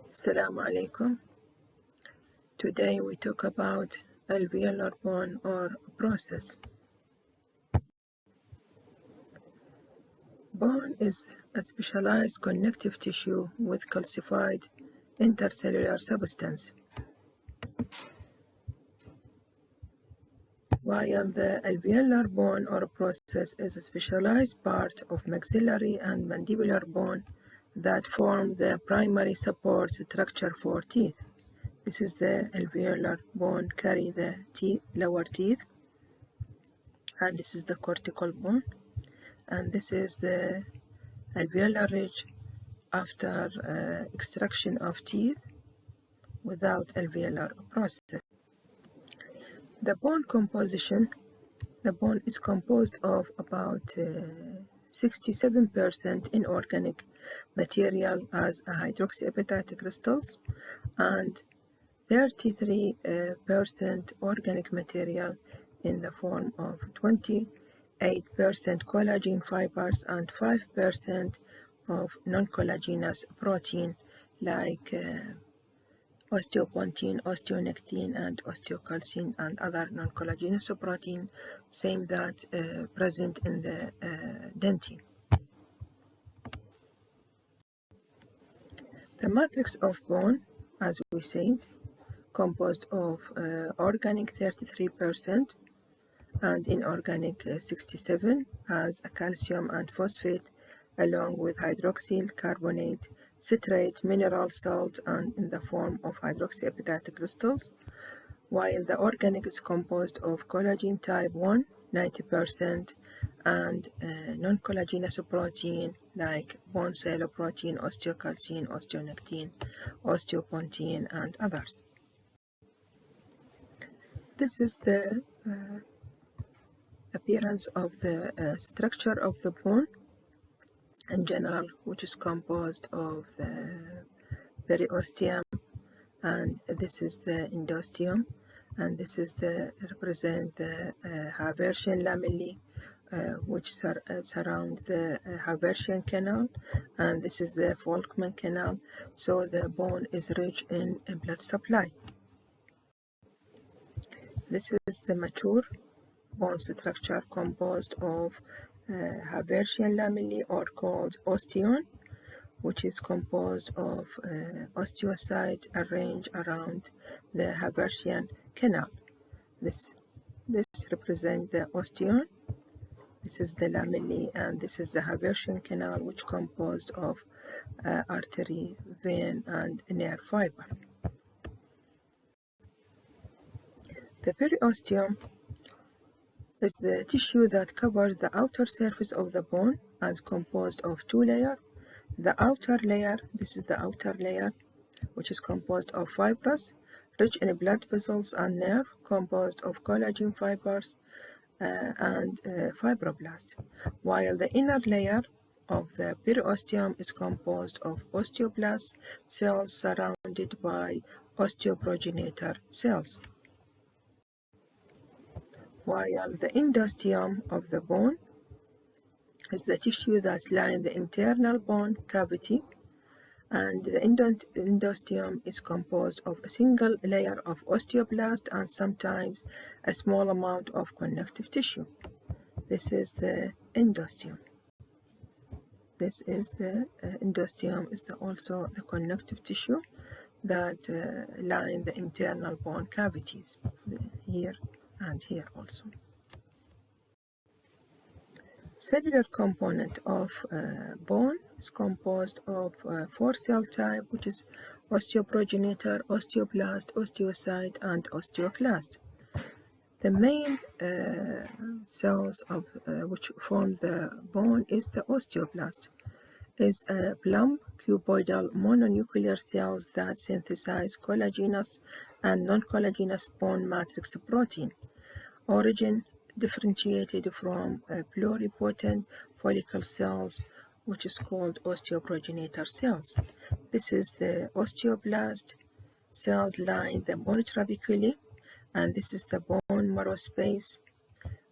Assalamu alaikum. Today we talk about alveolar bone or process. Bone is a specialized connective tissue with calcified intercellular substance. While the alveolar bone or process is a specialized part of maxillary and mandibular bone that form the primary support structure for teeth. This is the alveolar bone carry the lower teeth, and this is the cortical bone, and this is the alveolar ridge after extraction of teeth without alveolar process. The bone composition, the bone is composed of about 67% inorganic material as hydroxyapatite crystals and 33% organic material in the form of 28% collagen fibers and 5% of non-collagenous protein like osteopontin, osteonectin, and osteocalcin, and other non-collagenous protein, same that present in the dentin. The matrix of bone, as we said, composed of organic 33% and inorganic 67% as a calcium and phosphate along with hydroxyl carbonate, citrate, mineral salt, and in the form of hydroxyapatite crystals, while the organic is composed of collagen type 1, 90%, and non-collagenous protein like bone cell protein, osteocalcin, osteonectin, osteopontin, and others. This is the appearance of the structure of the bone in general, which is composed of the periosteum, and this is the endosteum, and this is the represent the Haversian lamellae, which surround the Haversian canal, and this is the Volkmann canal. So the bone is rich in blood supply. This is the mature bone structure composed of Haversian lamellae, or called osteon, which is composed of osteocytes arranged around the Haversian canal. This represents the osteon. This is the lamellae, and this is the Haversian canal, which composed of artery, vein, and nerve fiber. The periosteum is the tissue that covers the outer surface of the bone and composed of two layers. The outer layer, this is the outer layer, which is composed of fibrous, rich in blood vessels and nerve, composed of collagen fibers and fibroblasts, while the inner layer of the periosteum is composed of osteoblast cells surrounded by osteoprogenitor cells, while the endosteum of the bone is the tissue that lines the internal bone cavity, and the endosteum is composed of a single layer of osteoblast and sometimes a small amount of connective tissue. This is the endosteum. This is the endosteum is also the connective tissue that line the internal bone cavities, here and here also. Cellular component of bone is composed of four cell type, which is osteoprogenitor, osteoblast, osteocyte, and osteoclast. The main cells of which form the bone is the osteoblast. Is a plump cuboidal mononuclear cells that synthesize collagenous and non-collagenous bone matrix protein. Origin differentiated from pluripotent follicle cells, which is called osteoprogenitor cells. This is the osteoblast cells line the bone trabeculae, and this is the bone marrow space,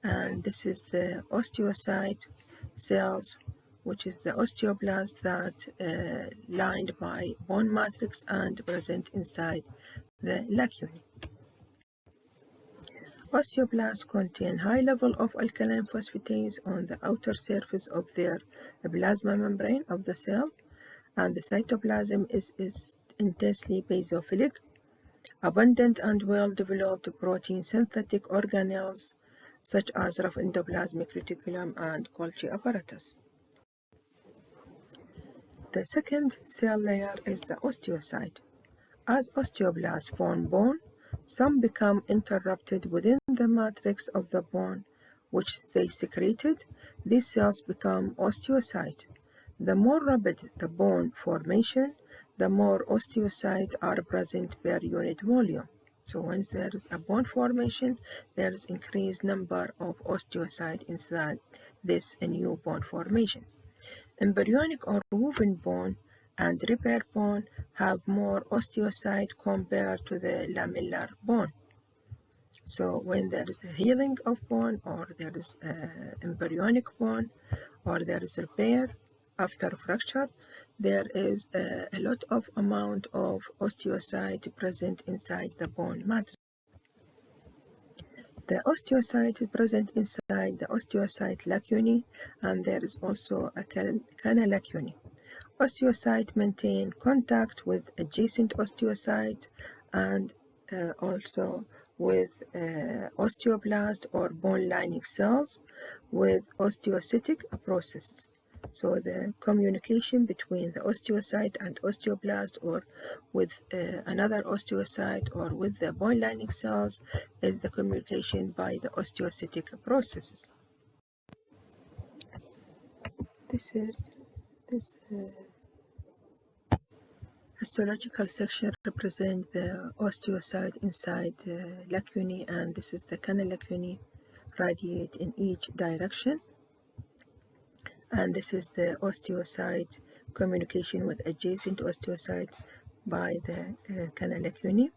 and this is the osteocyte cells, which is the osteoblast that lined by bone matrix and present inside the lacunae. Osteoblasts contain high level of alkaline phosphatase on the outer surface of their plasma membrane of the cell, and the cytoplasm is intensely basophilic. Abundant and well-developed protein synthetic organelles such as rough endoplasmic reticulum and Golgi apparatus. The second cell layer is the osteocyte. As osteoblasts form bone, some become interrupted within the matrix of the bone, which they secreted. These cells become osteocytes. The more rapid the bone formation, the more osteocytes are present per unit volume. So once there is a bone formation, there is increased number of osteocytes inside this new bone formation. Embryonic or woven bone and repair bone have more osteocytes compared to the lamellar bone. So when there is a healing of bone, or there is embryonic bone, or there is repair after fracture, there is a lot of amount of osteocyte present inside the bone matrix. The osteocyte is present inside the osteocyte lacunae, and there is also a canalacunae. Osteocytes maintain contact with adjacent osteocytes and also with osteoblast or bone lining cells with osteocytic processes. So the communication between the osteocyte and osteoblast, or with another osteocyte, or with the bone lining cells, is the communication by the osteocytic processes. This histological section represents the osteocyte inside the lacunae, and this is the canalacunae radiate in each direction. And this is the osteocyte communication with adjacent osteocyte by the canalacunae.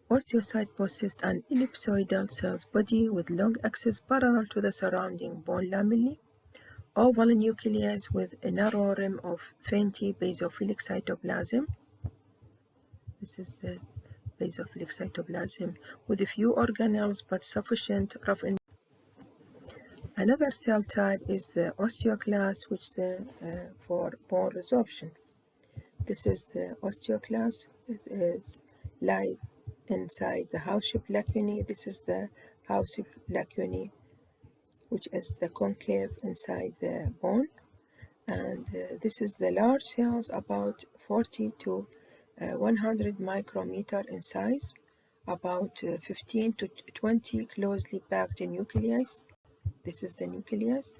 Osteocyte possess an ellipsoidal cell body with long axis parallel to the surrounding bone lamellae, oval nucleus with a narrow rim of faintly basophilic cytoplasm. This is the basophilic cytoplasm with a few organelles but sufficient rough. Another cell type is the osteoclast, which is for bone resorption. This is the osteoclast. It lies inside the house-shaped lacunae. This is the house-shaped lacunae, which is the concave inside the bone. And this is the large cells, about 40 to 100 micrometer in size, about 15 to 20 closely packed nuclei. This is the nucleus.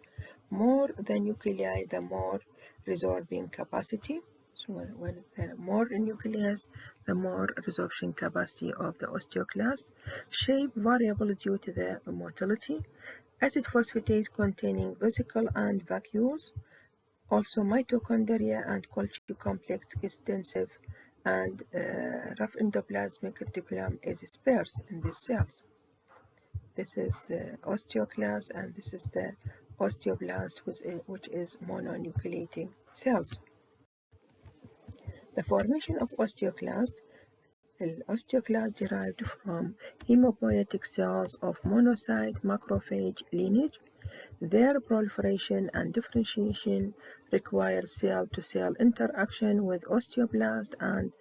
More the nuclei, the more resorbing capacity. So when there are more nucleus, the more resorption capacity of the osteoclast. Shape variable due to the motility. Acid phosphatase containing vesicle and vacuoles. Also mitochondria and Golgi complex extensive, and rough endoplasmic reticulum is sparse in these cells. This is the osteoclast, and this is the osteoblast, which is mononucleating cells. The formation of osteoclast. The osteoclast derived from hemopoietic cells of monocyte macrophage lineage. Their proliferation and differentiation require cell-to-cell interaction with osteoblast and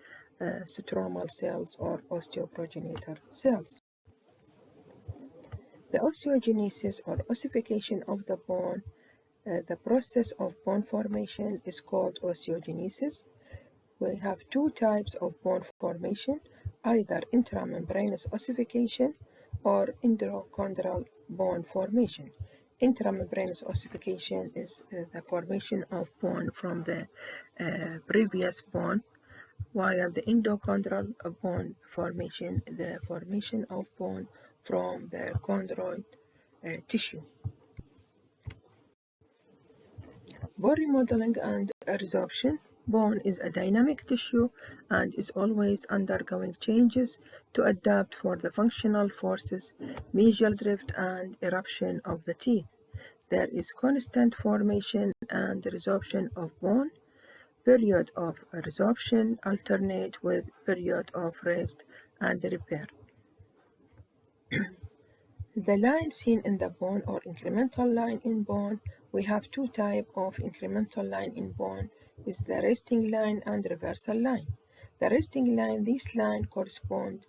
stromal cells or osteoprogenitor cells. The osteogenesis or ossification of the bone, the process of bone formation, is called osteogenesis. We have two types of bone formation, either intramembranous ossification or endochondral bone formation. Intramembranous ossification is the formation of bone from the previous bone, while the endochondral bone formation, the formation of bone from the chondroid tissue. Bone remodeling and resorption. Bone is a dynamic tissue and is always undergoing changes to adapt for the functional forces, mesial drift, and eruption of the teeth. there is constant formation and resorption of bone. Period of resorption alternate with period of rest and repair. The line seen in the bone or incremental line in bone, we have two types of incremental line in bone, is the resting line and reversal line. The resting line, this line corresponds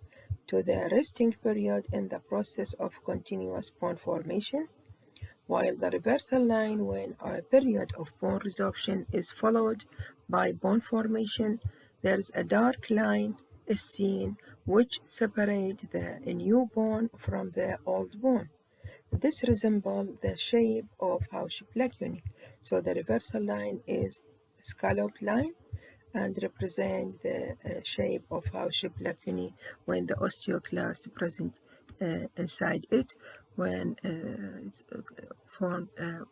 to the resting period in the process of continuous bone formation, while the reversal line, when a period of bone resorption is followed by bone formation, there is a dark line is seen which separates the new bone from the old bone. This resembles the shape of house black uni. So the reversal line is a scalloped line and represent the shape of house black uni when the osteoclast present inside it when it's formed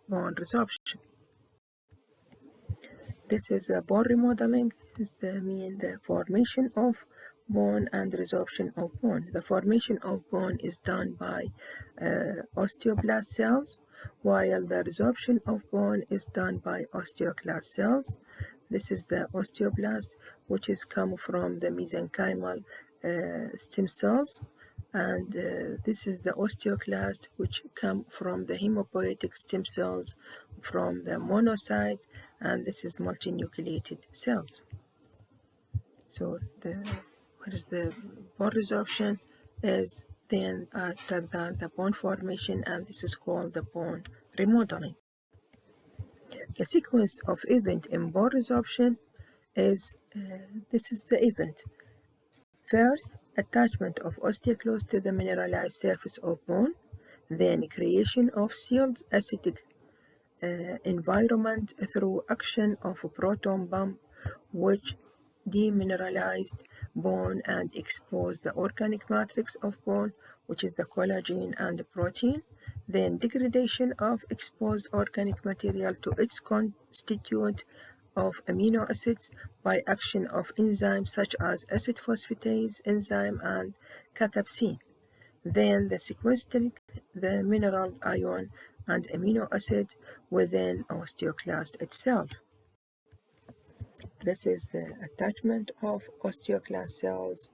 bone resorption. This is a bone remodeling. Is the formation of bone and resorption of bone. The formation of bone is done by osteoblast cells, while the resorption of bone is done by osteoclast cells. This is the osteoblast, which is come from the mesenchymal stem cells, and this is the osteoclast, which come from the hematopoietic stem cells from the monocyte, and this is multinucleated cells. So what is the bone resorption is then after that the bone formation, and this is called the bone remodeling. The sequence of event in bone resorption is this is the event. First, attachment of osteoclast to the mineralized surface of bone, then creation of sealed acidic environment through action of a proton pump which demineralized bone and expose the organic matrix of bone, which is the collagen and the protein, then degradation of exposed organic material to its constituent of amino acids by action of enzymes such as acid phosphatase enzyme and cathepsin. Then the sequestering the mineral ion and amino acid within osteoclast itself. This is the attachment of osteoclast cells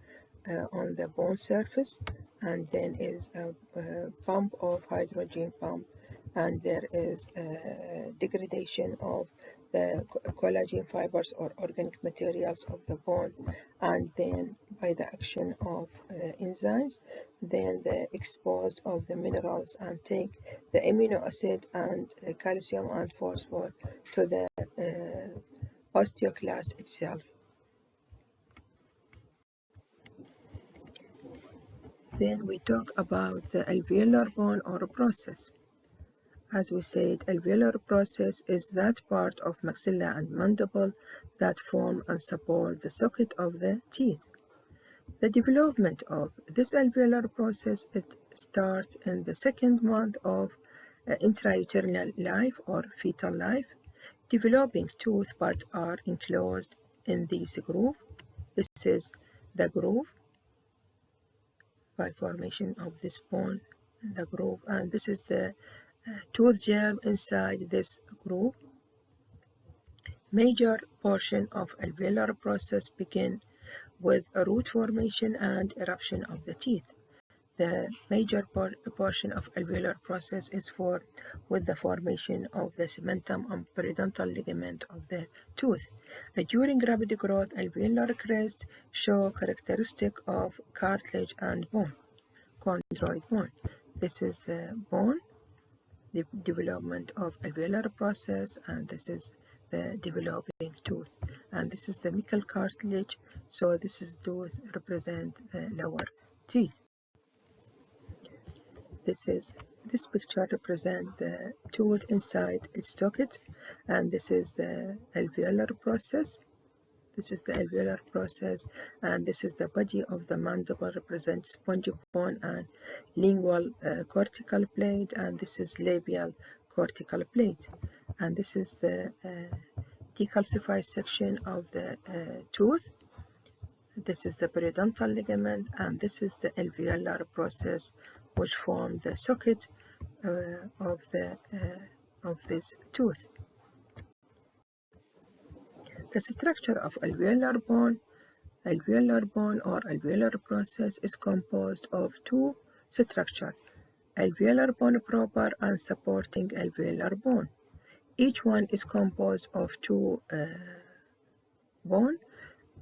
on the bone surface, and then is a pump of hydrogen pump, and there is a degradation of the collagen fibers or organic materials of the bone, and then by the action of enzymes, then the exposed of the minerals and take the amino acid and calcium and phosphorus to the osteoclast itself. Then we talk about the alveolar bone or process. As we said, alveolar process is that part of maxilla and mandible that form and support the socket of the teeth. The development of this alveolar process, it starts in the second month of intrauterine life or fetal life, developing tooth but are enclosed in this groove. This is the groove by formation of this bone in the groove, and this is the tooth germ inside this groove. Major portion of alveolar process begin with a root formation and eruption of the teeth. The major portion of alveolar process is formed with the formation of the cementum and periodontal ligament of the tooth. During rapid growth, alveolar crest show characteristic of cartilage and bone, chondroid bone. This is the bone, the development of alveolar process, and this is the developing tooth. And this is the mical cartilage, so this is tooth represent the lower teeth. This picture represents the tooth inside its socket, and this is the alveolar process. This is the alveolar process, and this is the body of the mandible, represents spongy bone and lingual cortical plate, and this is labial cortical plate. And this is the decalcified section of the tooth. This is the periodontal ligament, and this is the alveolar process, which form the socket of the of this tooth. The structure of alveolar bone or alveolar process is composed of two structures, alveolar bone proper and supporting alveolar bone. Each one is composed of two bone.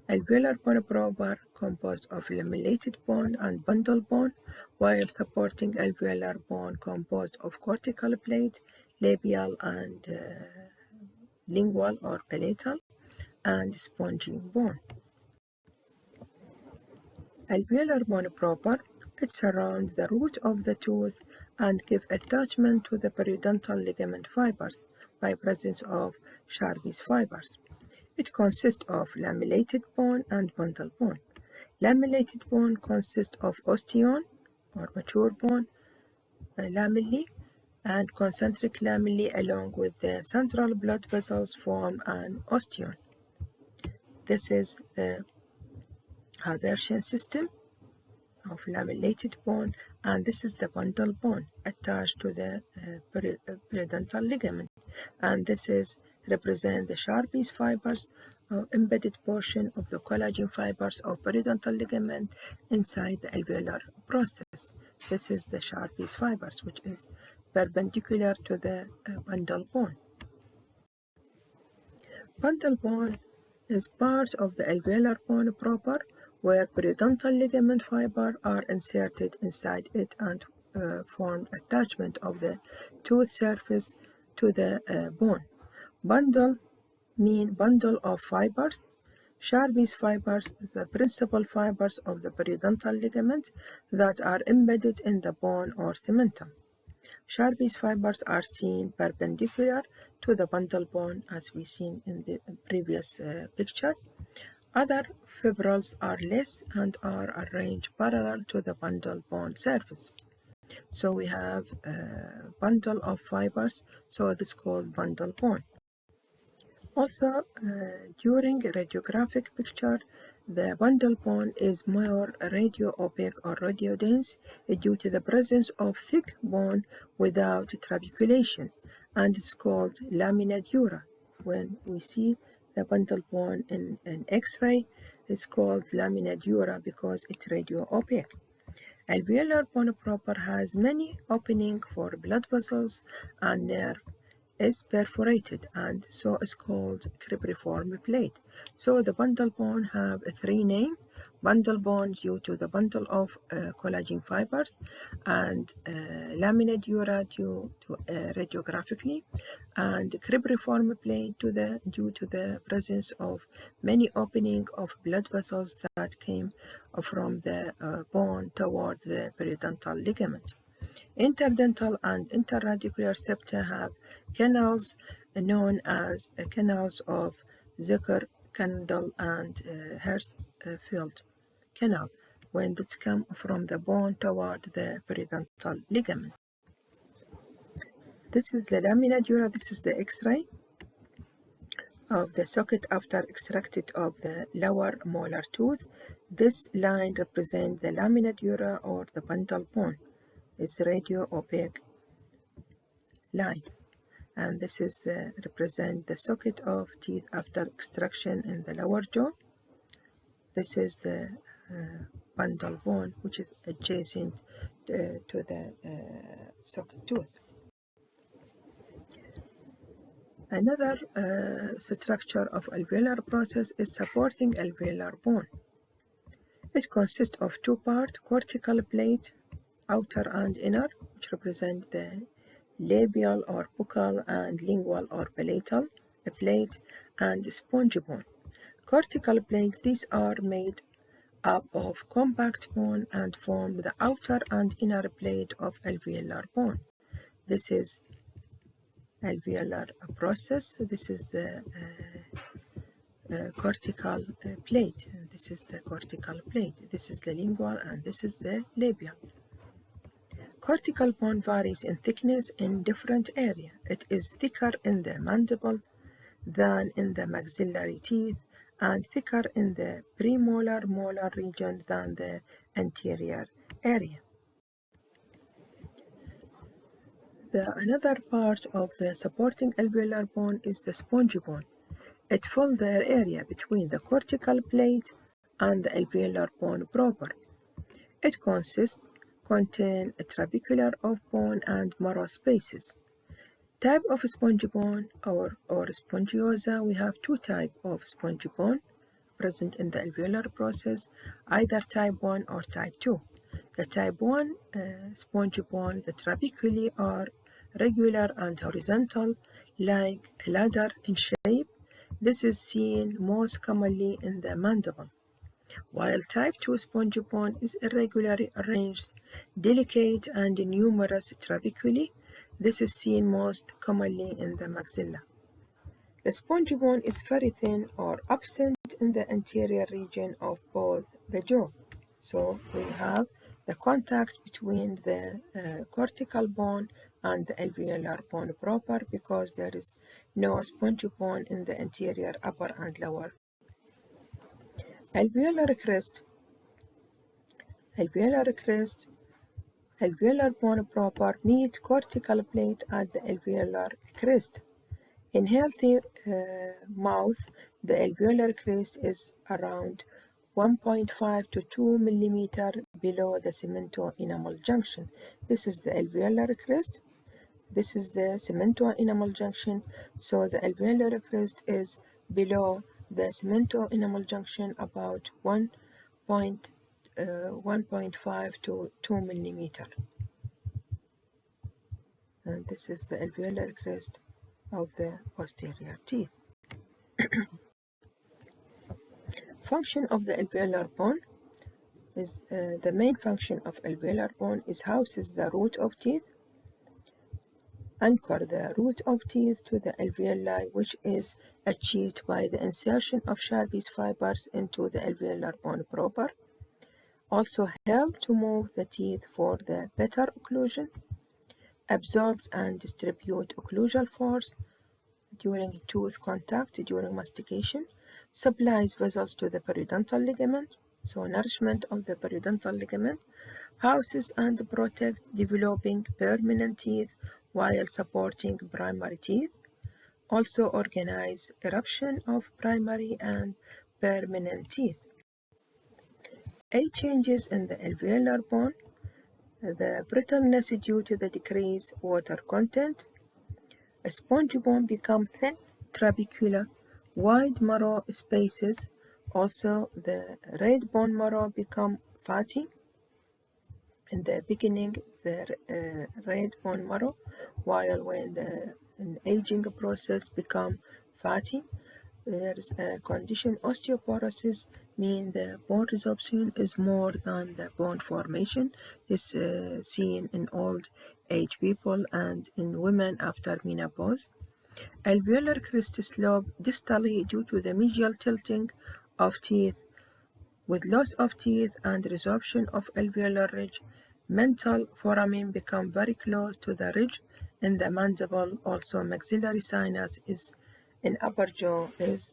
Alveolar bone proper composed of lamellated bone and bundle bone, while supporting alveolar bone composed of cortical plate, labial and lingual or palatal, and spongy bone. Alveolar bone proper, it surrounds the root of the tooth and gives attachment to the periodontal ligament fibers by presence of Sharpie's fibers. It consists of lamellated bone and bundle bone. Lamellated bone consists of osteon or mature bone, lamellae, and concentric lamellae along with the central blood vessels form an osteon. This is the Haversian system of lamellated bone, and this is the bundle bone attached to the periodontal ligament, and this is represent the Sharpie's fibers, embedded portion of the collagen fibers of periodontal ligament inside the alveolar process. This is the Sharpie's fibers, which is perpendicular to the bundle bone. Bundle bone is part of the alveolar bone proper, where periodontal ligament fiber are inserted inside it and form attachment of the tooth surface to the bone. Bundle mean bundle of fibers. Sharpie's fibers is the principal fibers of the periodontal ligament that are embedded in the bone or cementum. Sharpie's fibers are seen perpendicular to the bundle bone, as we seen in the previous picture. Other fibrils are less and are arranged parallel to the bundle bone surface. So we have a bundle of fibers, so this is called bundle bone. Also, during a radiographic picture, the bundle bone is more radio-opaque or radiodense due to the presence of thick bone without trabeculation, and it's called lamina dura. When we see the bundle bone in an X-ray, it's called lamina dura because it's radio-opaque. Alveolar bone proper has many openings for blood vessels and nerve is perforated, and so is called cribriform plate. So the bundle bone have three names: bundle bone due to the bundle of collagen fibers, and lamina dura due to radiographically, and cribriform plate due to the presence of many opening of blood vessels that came from the bone toward the periodontal ligament. Interdental and interradicular septa have canals known as canals of Zucker, Kendall, and Hersfeld canal when it comes from the bone toward the periodontal ligament. This is the lamina dura. This is the X-ray of the socket after extracted of the lower molar tooth. This line represents the lamina dura or the bundle bone. Is radio-opaque line, and this is the represent the socket of teeth after extraction in the lower jaw. This is the bundle bone, which is adjacent to the socket tooth. Another structure of alveolar process is supporting alveolar bone. It consists of two parts: cortical plate, outer and inner, which represent the labial or buccal and lingual or palatal plate, and spongy bone. Cortical plates, these are made up of compact bone and form the outer and inner plate of alveolar bone. This is alveolar process. This is the cortical plate. This is the cortical plate. This is the lingual, and this is the labial. Cortical bone varies in thickness in different areas. It is thicker in the mandible than in the maxillary teeth, and thicker in the premolar molar region than the anterior area. Another part of the supporting alveolar bone is the spongy bone. It fills the area between the cortical plate and the alveolar bone proper. It contains a trabecular of bone and marrow spaces. Type of spongy bone or spongiosa. We have two types of spongy bone present in the alveolar process, either type 1 or type 2. The type 1 spongy bone, the trabeculae are regular and horizontal, like a ladder in shape. This is seen most commonly in the mandible, while type 2 spongy bone is irregularly arranged, delicate, and numerous trabeculae. This is seen most commonly in the maxilla. The spongy bone is very thin or absent in the anterior region of both the jaw. So we have the contact between the cortical bone and the alveolar bone proper, because there is no spongy bone in the anterior upper and lower. Alveolar crest, alveolar bone proper meet cortical plate at the alveolar crest. In healthy mouth, the alveolar crest is around 1.5 to 2 millimeter below the cemento-enamel junction. This is the alveolar crest. This is the cemento-enamel junction. So the alveolar crest is below the cemento-enamel junction about 1.5 to 2 millimeter. And this is the alveolar crest of the posterior teeth. Function of the alveolar bone is the main function of alveolar bone is houses the root of teeth, anchor the root of teeth to the alveoli, which is achieved by the insertion of Sharpie's fibers into the alveolar bone proper. Also help to move the teeth for the better occlusion, absorb and distribute occlusal force during tooth contact during mastication, supplies vessels to the periodontal ligament, so nourishment of the periodontal ligament, houses and protect developing permanent teeth while supporting primary teeth, also organize eruption of primary and permanent teeth. Changes in the alveolar bone, the brittleness due to the decreased water content. A spongy bone becomes thin, trabecular, wide marrow spaces. Also, the red bone marrow become fatty. In the beginning, the red bone marrow, while when the aging process become fatty, there is a condition osteoporosis, mean the bone resorption is more than the bone formation. This is seen in old age people and in women after menopause. Alveolar crest slope distally due to the medial tilting of teeth. With loss of teeth and resorption of alveolar ridge, mental foramen become very close to the ridge in the mandible. Also, maxillary sinus is in upper jaw is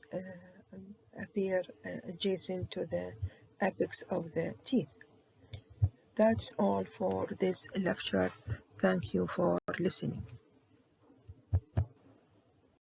appear adjacent to the apex of the teeth. That's all for this lecture. Thank you for listening.